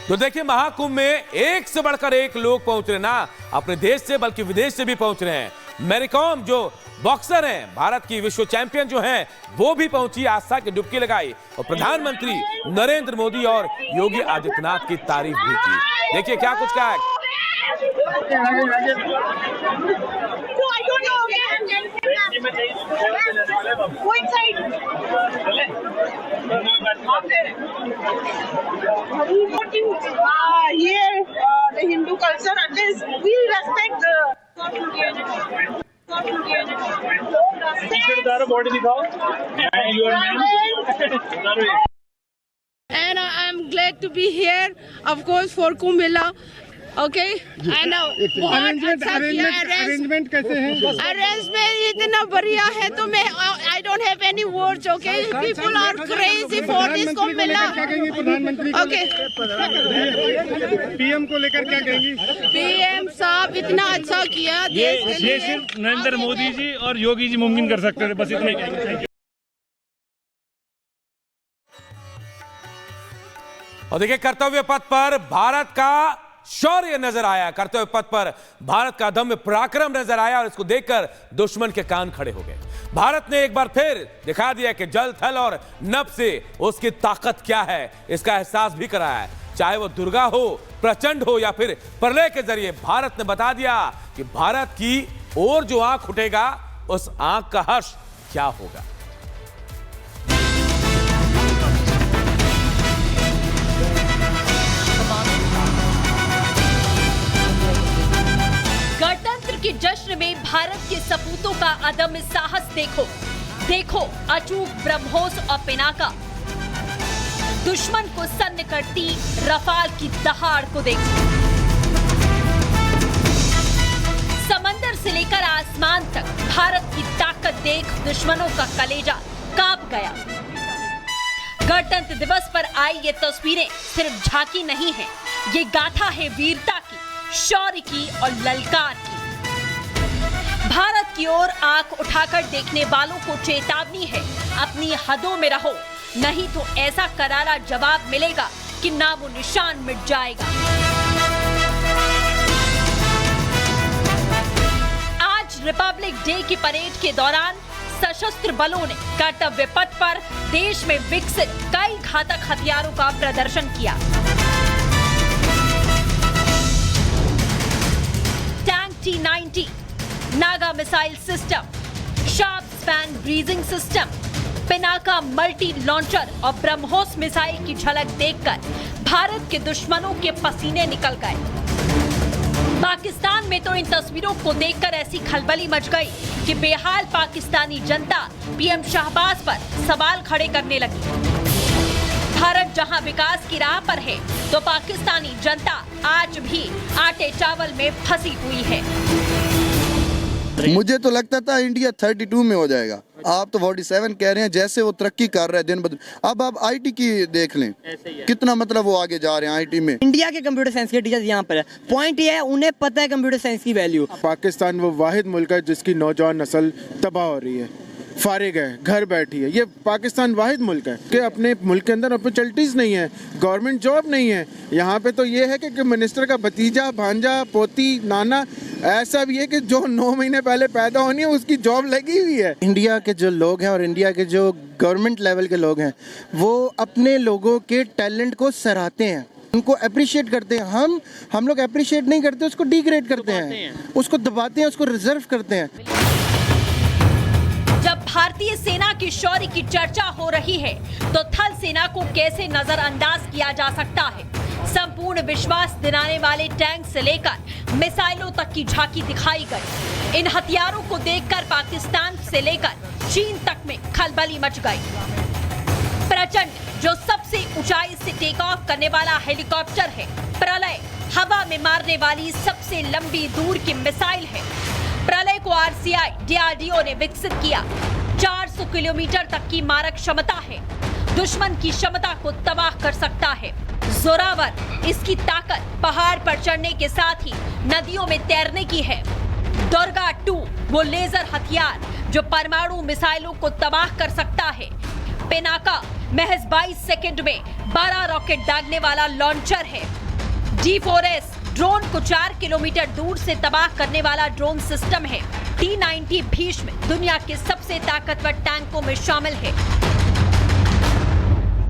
तो देखिए महाकुंभ में एक से बढ़कर एक लोग पहुंच रहे ना, अपने देश से बल्कि विदेश से भी पहुंच रहे हैं। मैरी कॉम जो बॉक्सर हैं, भारत की विश्व चैंपियन जो हैं, वो भी पहुंची, आस्था की डुबकी लगाई और प्रधानमंत्री नरेंद्र मोदी और योगी आदित्यनाथ की तारीफ भी की। देखिए क्या कुछ कहा है। the Hindu culture and this we respect and I'm glad to be here, of course, for Kumbh Mela. Okay, and arrangement कैसे हैं? arrangement इतना बढ़िया है तो मैं I don't have any words. Okay, people are crazy for this Kumbh Mela. क्या कहेंगी प्रधानमंत्री? Okay, पीएम को लेकर क्या कहेंगी? PM साहब इतना अच्छा किया देश के लिए। ये सिर्फ नरेंद्र मोदी जी और योगी जी मुमकिन कर सकते थे, बस इतना ही कहेंगे। और देखिए कर्तव्य पथ पर भारत का शौर्य नजर आया, कर्तव्य पथ पर भारत का दम्य पराक्रम नजर आया और इसको देखकर दुश्मन के कान खड़े हो गए। भारत ने एक बार फिर दिखा दिया कि जल थल और नभ से उसकी ताकत क्या है, इसका एहसास भी कराया है। चाहे वो दुर्गा हो, प्रचंड हो या फिर प्रलय के जरिए, भारत ने बता दिया कि भारत की ओर जो आंख उठेगा उस आंख का हर्ष क्या होगा। गणतंत्र के जश्न में भारत के सपूतों का अदम्य साहस देखो, देखो अचूक ब्रह्मोस और पिनाका। दुश्मन को सन्न करती रफाल की दहाड़ को देखो। समंदर से लेकर आसमान तक भारत की ताकत देख दुश्मनों का कलेजा कांप गया। गणतंत्र दिवस पर आई ये तस्वीरें सिर्फ झांकी नहीं है, ये गाथा है वीरता की, शौर्य की और ललकार की। भारत की ओर आंख उठाकर देखने वालों को चेतावनी है, अपनी हदों में रहो, नहीं तो ऐसा करारा जवाब मिलेगा कि नामो निशान मिट जाएगा। आज रिपब्लिक डे की परेड के दौरान सशस्त्र बलों ने कर्तव्य पथ पर देश में विकसित कई घातक हथियारों का प्रदर्शन किया। Tank T-90, Naga missile system, sharp span bridging system, Pinaka multi launcher और ब्रह्मोस मिसाइल की झलक देखकर भारत के दुश्मनों के पसीने निकल गए। पाकिस्तान में तो इन तस्वीरों को देखकर ऐसी खलबली मच गई कि बेहाल पाकिस्तानी जनता पीएम शहबाज पर सवाल खड़े करने लगी। भारत जहां विकास की राह पर है, तो पाकिस्तानी जनता आज भी आटे चावल में फंसी हुई है। मुझे तो लगता था इंडिया 32 में हो जाएगा, आप तो 47 कह रहे हैं। जैसे वो तरक्की कर रहा है दिन ब दिन, अब आप आईटी की देख लें कितना, मतलब वो आगे जा रहे हैं आईटी में। इंडिया के कंप्यूटर साइंस के टीचर्स यहाँ पर है, पॉइंट ये है उन्हें पता है कंप्यूटर साइंस की वैल्यू। पाकिस्तान वो वाहिद मुल्क है जिसकी नौजवान नस्ल तबाह हो रही है, फारिग है, घर बैठी है। ये पाकिस्तान वाहिद मुल्क है कि अपने मुल्क के अंदर अपॉर्चुनिटीज नहीं है, गवर्नमेंट जॉब नहीं है। यहाँ पे तो ये है कि मिनिस्टर का भतीजा, भांजा, पोती, नाना, ऐसा भी है कि जो 9 महीने पहले पैदा होनी है उसकी जॉब लगी हुई है। इंडिया के जो लोग हैं और इंडिया के जो गवर्नमेंट लेवल के लोग हैं, वो अपने लोगों के टैलेंट को सराहते हैं, उनको अप्रिशिएट करते हैं। हम लोग अप्रिशिएट नहीं करते, उसको डिग्रेड करते हैं, उसको दबाते हैं, उसको रिजर्व करते हैं। जब भारतीय सेना की शौर्य की चर्चा हो रही है, तो थल सेना को कैसे नजरअंदाज किया जा सकता है। संपूर्ण विश्वास दिलाने वाले टैंक से लेकर मिसाइलों तक की झांकी दिखाई गई। इन हथियारों को देखकर पाकिस्तान से लेकर चीन तक में खलबली मच गई। प्रचंड जो सबसे ऊंचाई से टेक ऑफ करने वाला हेलीकॉप्टर है, प्रलय हवा में मारने वाली सबसे लंबी दूर की मिसाइल है। प्रलय को RCI DRDO ने विकसित किया। 400 किलोमीटर तक की मारक क्षमता है, दुश्मन की क्षमता को तबाह कर सकता है। जोरावर इसकी ताकत पहाड़ पर चढ़ने के साथ ही नदियों में तैरने की है। दुर्गा 2 वो लेजर हथियार जो परमाणु मिसाइलों को तबाह कर सकता है। पिनाका महज 22 सेकंड में 12 रॉकेट दागने वाला लॉन्चर है। D4S ड्रोन को 4 किलोमीटर दूर से तबाह करने वाला ड्रोन सिस्टम है। T-90 भीष्म दुनिया के सबसे ताकतवर टैंकों में शामिल है।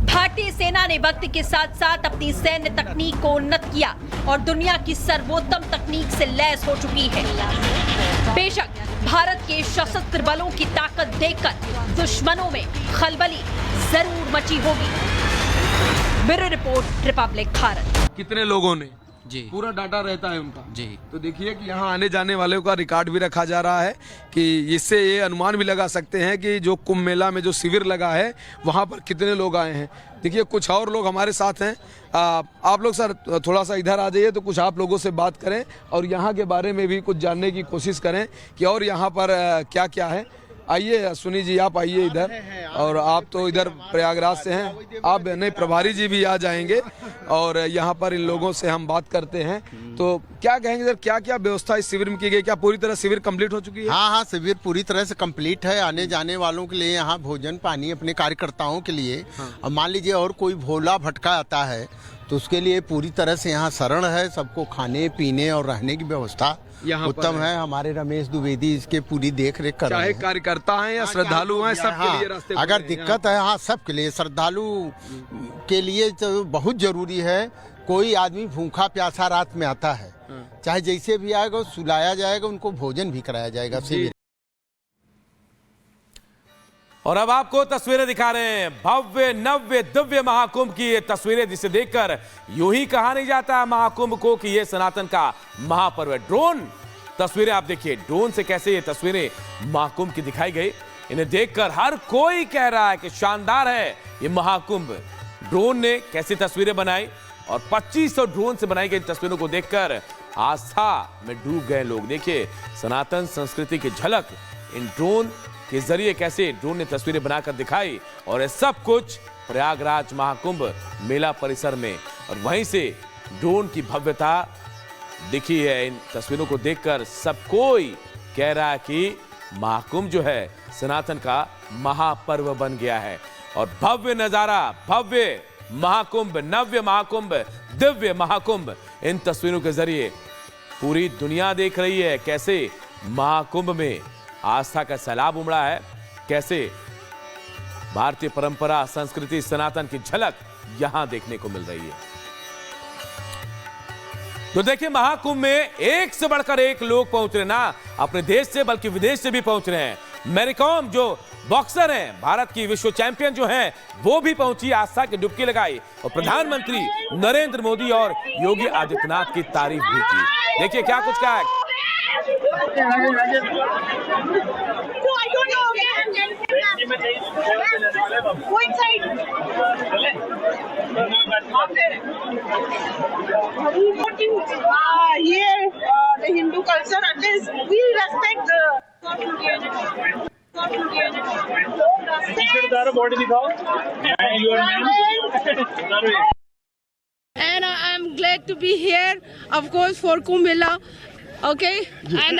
भारतीय सेना ने वक्त के साथ साथ अपनी सैन्य तकनीक को उन्नत किया और दुनिया की सर्वोत्तम तकनीक से लैस हो चुकी है। बेशक भारत के सशस्त्र बलों की ताकत देखकर दुश्मनों में खलबली जरूर मची होगी। Bureau report, Republic Bharat. कितने लोगों ने जी पूरा डाटा रहता है उनका जी। तो देखिए कि यहाँ आने जाने वालों का रिकॉर्ड भी रखा जा रहा है कि इससे ये अनुमान भी लगा सकते हैं कि जो कुंभ मेला में जो शिविर लगा है वहाँ पर कितने लोग आए हैं। देखिए कुछ और लोग हमारे साथ हैं। आप लोग सर थोड़ा सा इधर आ जाइए तो कुछ आप लोगों से बात करें और यहाँ के बारे में भी कुछ जानने की कोशिश करें कि और यहाँ पर क्या क्या है। आइए सुनी जी, आप आइए इधर। और आप तो इधर प्रयागराज से हैं, आप नहीं प्रभारी जी भी आ जाएंगे और यहाँ पर इन लोगों से हम बात करते हैं। तो क्या कहेंगे सर, क्या क्या व्यवस्था इस शिविर में की गई? क्या पूरी तरह शिविर कंप्लीट हो चुकी है? हाँ, शिविर पूरी तरह से कंप्लीट है। आने जाने वालों के लिए यहाँ भोजन पानी अपने कार्यकर्ताओं के लिए। अब मान लीजिए और कोई भोला भटका आता है तो उसके लिए पूरी तरह से यहाँ शरण है। सबको खाने पीने और रहने की व्यवस्था यहाँ उत्तम है। हमारे रमेश द्विवेदी इसके पूरी देख रेख कर रहे चाहे हैं। कार्यकर्ता हैं या श्रद्धालु हैं, सबके लिए रास्ते अगर दिक्कत है, हाँ सबके लिए, श्रद्धालु के लिए तो बहुत जरूरी है। कोई आदमी भूखा प्यासा रात में आता है, चाहे जैसे भी आएगा सुलाया जाएगा, उनको भोजन भी कराया जाएगा शिविर। और अब आपको तस्वीरें दिखा रहे हैं भव्य नव्य दिव्य महाकुंभ की ये तस्वीरें, जिसे देखकर यूं ही कहा नहीं जाता महाकुंभ को कि ये सनातन का महापर्व है। ड्रोन तस्वीरें आप देखिए, ड्रोन से कैसे ये तस्वीरें महाकुंभ की दिखाई गई। इन्हें देखकर हर कोई कह रहा है कि शानदार है ये महाकुंभ। ड्रोन ने कैसी तस्वीरें बनाई और 2500 ड्रोन से बनाई गई तस्वीरों को देखकर आस्था में डूब गए लोग। देखिए सनातन संस्कृति की झलक इन ड्रोन के जरिए कैसे ड्रोन ने तस्वीरें बनाकर दिखाई। और ये सब कुछ प्रयागराज महाकुंभ मेला परिसर में, और वहीं से ड्रोन की भव्यता दिखी है। इन तस्वीरों को देखकर सब कोई कह रहा है कि महाकुंभ जो है सनातन का महापर्व बन गया है। और भव्य नजारा, भव्य महाकुंभ, नव्य महाकुंभ, दिव्य महाकुंभ, इन तस्वीरों के जरिए पूरी दुनिया देख रही है कैसे महाकुंभ में आस्था का सैलाब उमड़ा है, कैसे भारतीय परंपरा संस्कृति सनातन की झलक यहां देखने को मिल रही है। तो देखिए महाकुंभ में एक से बढ़कर एक लोग पहुंच रहे, ना अपने देश से बल्कि विदेश से भी पहुंच रहे हैं। मैरी कॉम जो बॉक्सर हैं, भारत की विश्व चैंपियन जो हैं, वो भी पहुंची, आस्था की डुबकी लगाई और प्रधानमंत्री नरेंद्र मोदी और योगी आदित्यनाथ की तारीफ भी की। देखिए क्या कुछ कहा है। ये Hindu culture, we respect And I'm glad to be here, of course, for Kumbh Mela. Okay, and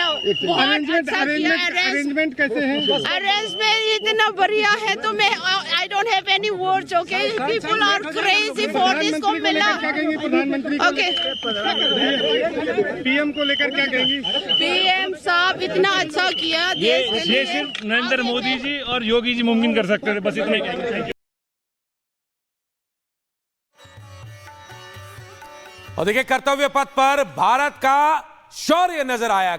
arrangement कैसे हैं? अरेंजमेंट इतना बढ़िया है तो मैं I don't have any words. Okay, people are crazy for this Kumbh Mela. क्या कहेंगी प्रधानमंत्री? Okay, पीएम को लेकर क्या कहेंगी? PM साहब इतना अच्छा किया देश के ये लिए। सिर्फ नरेंद्र मोदी जी और योगी जी मुमकिन कर सकते थे, बस इतना ही कहेंगे। और देखिए कर्तव्य पथ पर भारत का शौर्य नजर आया।